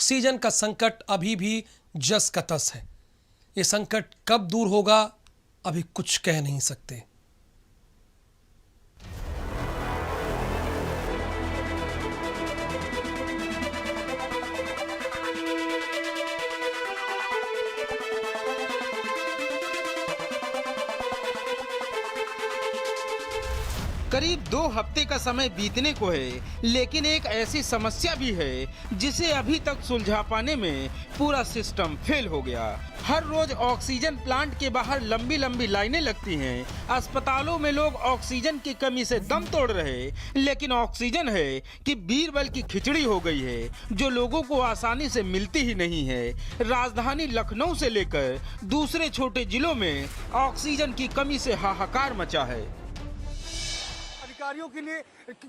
Oxygen का संकट अभी भी जस का तस है। ये संकट कब दूर होगा, अभी कुछ कह नहीं सकते। करीब 2 हफ्ते का समय बीतने को है, लेकिन एक ऐसी समस्या भी है जिसे अभी तक सुलझा पाने में पूरा सिस्टम फेल हो गया। हर रोज ऑक्सीजन प्लांट के बाहर लंबी लंबी लाइनें लगती हैं। अस्पतालों में लोग ऑक्सीजन की कमी से दम तोड़ रहे, लेकिन ऑक्सीजन है कि बीरबल की खिचड़ी हो गई है, जो लोगों को आसानी से मिलती ही नहीं है। राजधानी लखनऊ से लेकर दूसरे छोटे जिलों में ऑक्सीजन की कमी से हाहाकार मचा है। अधिकारियों के लिए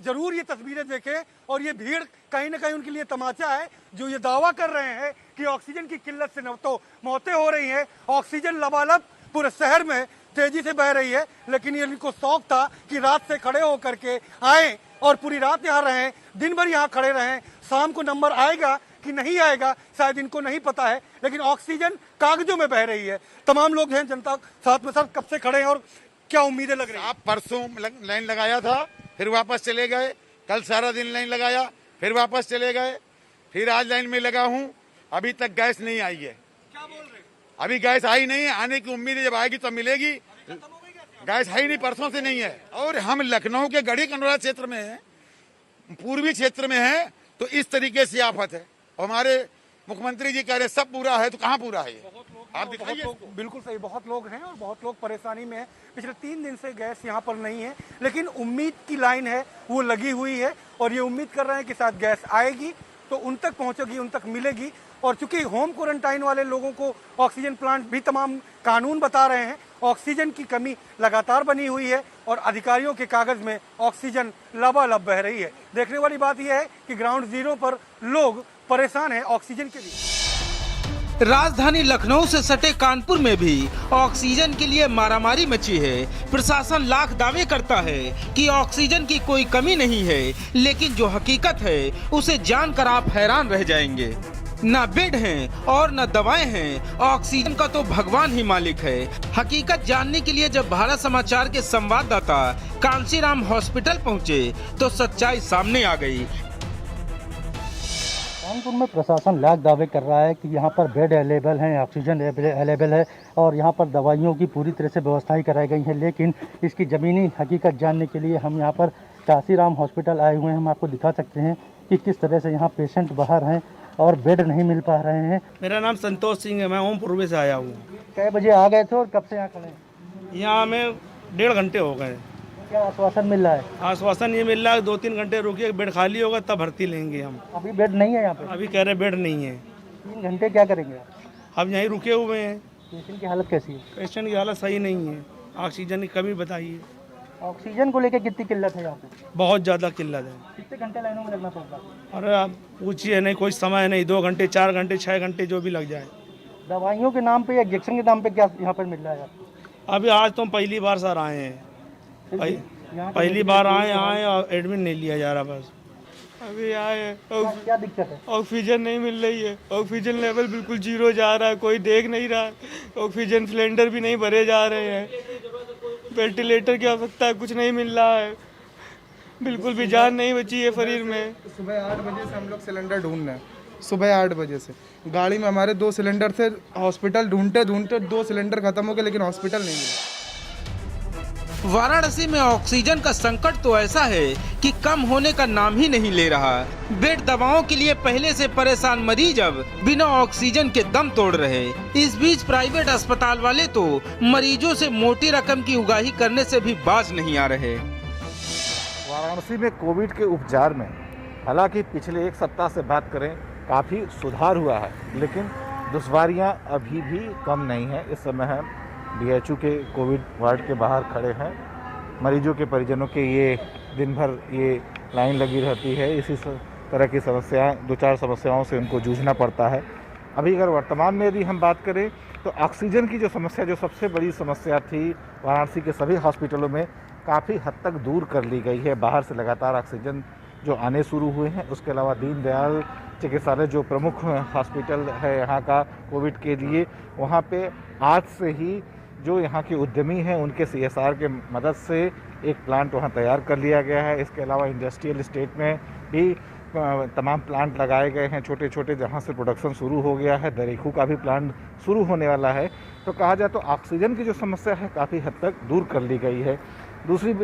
जरूर ये तस्वीरें देखें, और ये भीड़ कहीं ना कहीं उनके लिए तमाचा है, जो ये दावा कर रहे हैं कि ऑक्सीजन की किल्लत से न तो मौतें हो रही हैं, ऑक्सीजन लबालब पूरे शहर में तेजी से बह रही है। लेकिन ये इनको शौक था कि रात से खड़े होकर के आए और पूरी रात यहाँ रहें, दिन भर यहाँ खड़े रहें। शाम को नंबर आएगा कि नहीं आएगा शायद इनको नहीं पता है, लेकिन ऑक्सीजन कागजों में बह रही है। तमाम लोग हैं, जनता साथ में साथ कब से खड़े हैं और क्या उम्मीदें लग रही हैं? आप परसों लाइन लगाया था, फिर वापस चले गए। कल सारा दिन लाइन लगाया, फिर वापस चले गए। फिर आज लाइन में लगा हूं, अभी तक गैस नहीं आई है। क्या बोल रहे हैं? अभी गैस आई नहीं है, आने की उम्मीद है, जब आएगी तो मिलेगी। गैस है ही नहीं, परसों से नहीं है। और हम लखनऊ के गढ़ी कनौरा क्षेत्र में हैं, पूर्वी क्षेत्र में हैं, तो इस तरीके से आफत है। हमारे मुख्यमंत्री जी कह रहे सब पूरा है, तो कहाँ पूरा है? आप दिखाइए। बिल्कुल सही, बहुत लोग हैं और बहुत लोग परेशानी में हैं। पिछले 3 दिन से गैस यहाँ पर नहीं है, लेकिन उम्मीद की लाइन है, वो लगी हुई है, और ये उम्मीद कर रहे हैं कि शायद गैस आएगी तो उन तक पहुँचेगी, उन तक मिलेगी। और चूंकि होम क्वारंटाइन वाले लोगों को ऑक्सीजन प्लांट भी तमाम कानून बता रहे हैं, ऑक्सीजन की कमी लगातार बनी हुई है और अधिकारियों के कागज में ऑक्सीजन लबालब बह रही है। देखने वाली बात यह है कि ग्राउंड जीरो पर लोग परेशान हैं ऑक्सीजन के लिए। राजधानी लखनऊ से सटे कानपुर में भी ऑक्सीजन के लिए मारामारी मची है। प्रशासन लाख दावे करता है कि ऑक्सीजन की कोई कमी नहीं है, लेकिन जो हकीकत है उसे जानकर आप हैरान रह जाएंगे। न बेड हैं और न दवाएं हैं, ऑक्सीजन का तो भगवान ही मालिक है। हकीकत जानने के लिए जब भारत समाचार के संवाददाता कांशीराम हॉस्पिटल पहुंचे तो सच्चाई सामने आ गई। कानपुर में प्रशासन लाख दावे कर रहा है कि यहाँ पर बेड अवेलेबल हैं, ऑक्सीजन अवेलेबल है और यहाँ पर दवाइयों की पूरी तरह से व्यवस्थाएं कराई गई हैं, लेकिन इसकी ज़मीनी हकीकत जानने के लिए हम यहाँ पर कांशीराम हॉस्पिटल आए हुए हैं। हम आपको दिखा सकते हैं कि किस तरह से यहाँ पेशेंट बाहर हैं और बेड नहीं मिल पा रहे हैं। मेरा नाम संतोष सिंह है, मैं ओमपुर से आया हूँ। कै बजे आ गए थे और कब से यहाँ खड़े हैं? यहाँ हमें 1.5 घंटे हो गए। क्या आश्वासन मिल रहा है? आश्वासन ये मिल रहा है 2-3 घंटे रुकिए, बेड खाली होगा तब भर्ती लेंगे हम। अभी बेड नहीं है यहाँ पे? अभी कह रहे बेड नहीं है। 3 घंटे क्या करेंगे? अब यहीं रुके हुए हैं। पेशेंट की हालत कैसी है? पेशेंट की हालत सही नहीं है, ऑक्सीजन की कमी बताइए। ऑक्सीजन को लेकर कितनी किल्लत है यहाँ पे? बहुत ज़्यादा किल्लत है। कितने घंटे लाइनों में लगना पड़ता है? अरे आप पूछिए नहीं, कोई समय नहीं, 2 घंटे 4 घंटे 6 घंटे जो भी लग जाए। दवाइयों के नाम पे या इंजेक्शन के नाम पे क्या यहाँ पर मिल रहा है आपको? अभी आज तो हम पहली बार सर आए हैं, पहली बार आए और एडमिट नहीं लिया जा रहा। बस अभी आए। क्या दिक्कत है? ऑक्सीजन नहीं मिल रही है, ऑक्सीजन लेवल बिल्कुल 0 जा रहा है, कोई देख नहीं रहा है। ऑक्सीजन सिलेंडर भी नहीं भरे जा रहे हैं, वेंटिलेटर की आवश्यकता है, कुछ नहीं मिल रहा है, बिल्कुल भी जान नहीं बची है शरीर में। सुबह 8 बजे से हम लोग सिलेंडर ढूंढ रहे हैं, सुबह 8 बजे से गाड़ी में हमारे 2 सिलेंडर थे। हॉस्पिटल ढूंढते ढूंढते 2 सिलेंडर खत्म हो गए, लेकिन हॉस्पिटल नहीं मिला। वाराणसी में ऑक्सीजन का संकट तो ऐसा है कि कम होने का नाम ही नहीं ले रहा। बेड दवाओं के लिए पहले से परेशान मरीज अब बिना ऑक्सीजन के दम तोड़ रहे। इस बीच प्राइवेट अस्पताल वाले तो मरीजों से मोटी रकम की उगाही करने से भी बाज नहीं आ रहे। वाराणसी में कोविड के उपचार में हालांकि पिछले 1 सप्ताह से बात करें काफ़ी सुधार हुआ है, लेकिन दुश्वारियां अभी भी कम नहीं है। इस समय हम DHU के कोविड वार्ड के बाहर खड़े हैं। मरीजों के परिजनों के ये दिन भर ये लाइन लगी रहती है। इसी तरह की समस्याएं, 2-4 समस्याओं से उनको जूझना पड़ता है। अभी अगर वर्तमान में यदि हम बात करें तो ऑक्सीजन की जो समस्या, जो सबसे बड़ी समस्या थी वाराणसी के सभी हॉस्पिटलों में, काफ़ी हद तक दूर कर ली गई है। बाहर से लगातार ऑक्सीजन जो आने शुरू हुए हैं। उसके अलावा दीनदयाल चिकित्सालय जो प्रमुख हॉस्पिटल है यहाँ का कोविड के लिए, वहाँ पे आज से ही जो यहाँ के उद्यमी हैं उनके CSR के मदद से एक प्लांट वहाँ तैयार कर लिया गया है। इसके अलावा इंडस्ट्रियल स्टेट में भी तमाम प्लांट लगाए गए हैं छोटे छोटे, जहाँ से प्रोडक्शन शुरू हो गया है। दरीखू का भी प्लांट शुरू होने वाला है। तो कहा जाए तो ऑक्सीजन की जो समस्या है काफ़ी हद तक दूर कर ली गई है। दूसरी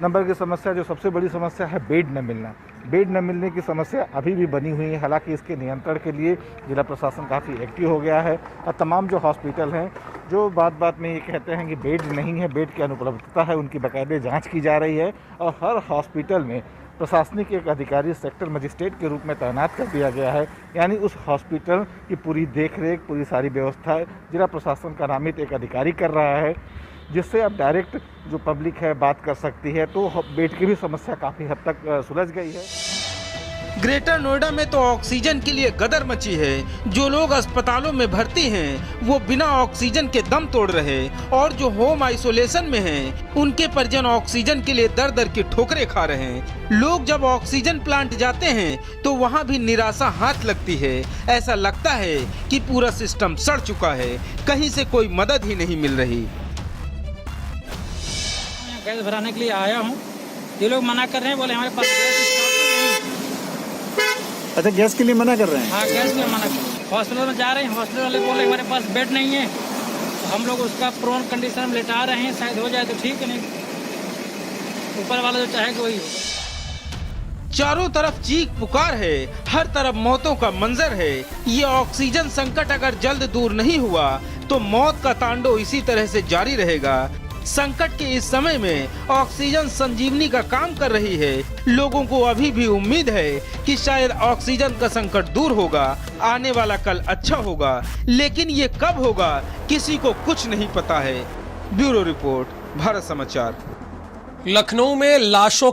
नंबर की समस्या, जो सबसे बड़ी समस्या है, बेड न मिलना। बेड न मिलने की समस्या अभी भी बनी हुई है। हालांकि इसके नियंत्रण के लिए जिला प्रशासन काफ़ी एक्टिव हो गया है और तमाम जो हॉस्पिटल हैं जो बात बात में ये कहते हैं कि बेड नहीं है, बेड की अनुपलब्धता है, उनकी बाकायदे जांच की जा रही है और हर हॉस्पिटल में प्रशासनिक एक अधिकारी सेक्टर मजिस्ट्रेट के रूप में तैनात कर दिया गया है। यानी उस हॉस्पिटल की पूरी देखरेख, पूरी सारी व्यवस्था जिला प्रशासन का नामित एक अधिकारी कर रहा है, जिससे अब डायरेक्ट जो पब्लिक है बात कर सकती है। तो बेड की भी समस्या काफ़ी हद तक सुलझ गई है। ग्रेटर नोएडा में तो ऑक्सीजन के लिए गदर मची है। जो लोग अस्पतालों में भर्ती हैं वो बिना ऑक्सीजन के दम तोड़ रहे, और जो होम आइसोलेशन में हैं उनके परिजन ऑक्सीजन के लिए दर दर की ठोकरें खा रहे हैं। लोग जब ऑक्सीजन प्लांट जाते हैं तो वहाँ भी निराशा हाथ लगती है। ऐसा लगता है कि पूरा सिस्टम सड़ चुका है, कहीं से कोई मदद ही नहीं मिल रही। गैस भराने के लिए आया हूँ, ये लोग मना कर रहे हैं, बोले हमारे पास गैस स्टॉक नहीं। अच्छा, गैस के लिए मना कर रहे हैं? हाँ, गैस के लिए मना कर। हॉस्पिटल में जा रहे हैं, हॉस्पिटल वाले बोले हमारे पास बेड नहीं है, तो हम लोग उसका प्रोन कंडीशन में लेटा रहे हैं, शायद हो जाए तो ठीक है, नहीं ऊपर वाला जो चाहेगा वही होगा। चारों तरफ चीख पुकार है, हर तरफ मौतों का मंजर है। ये ऑक्सीजन संकट अगर जल्द दूर नहीं हुआ तो मौत का तांडव इसी तरह से जारी रहेगा। संकट के इस समय में ऑक्सीजन संजीवनी का काम कर रही है। लोगों को अभी भी उम्मीद है कि शायद ऑक्सीजन का संकट दूर होगा, आने वाला कल अच्छा होगा, लेकिन ये कब होगा किसी को कुछ नहीं पता है। ब्यूरो रिपोर्ट, भारत समाचार। लखनऊ में लाशों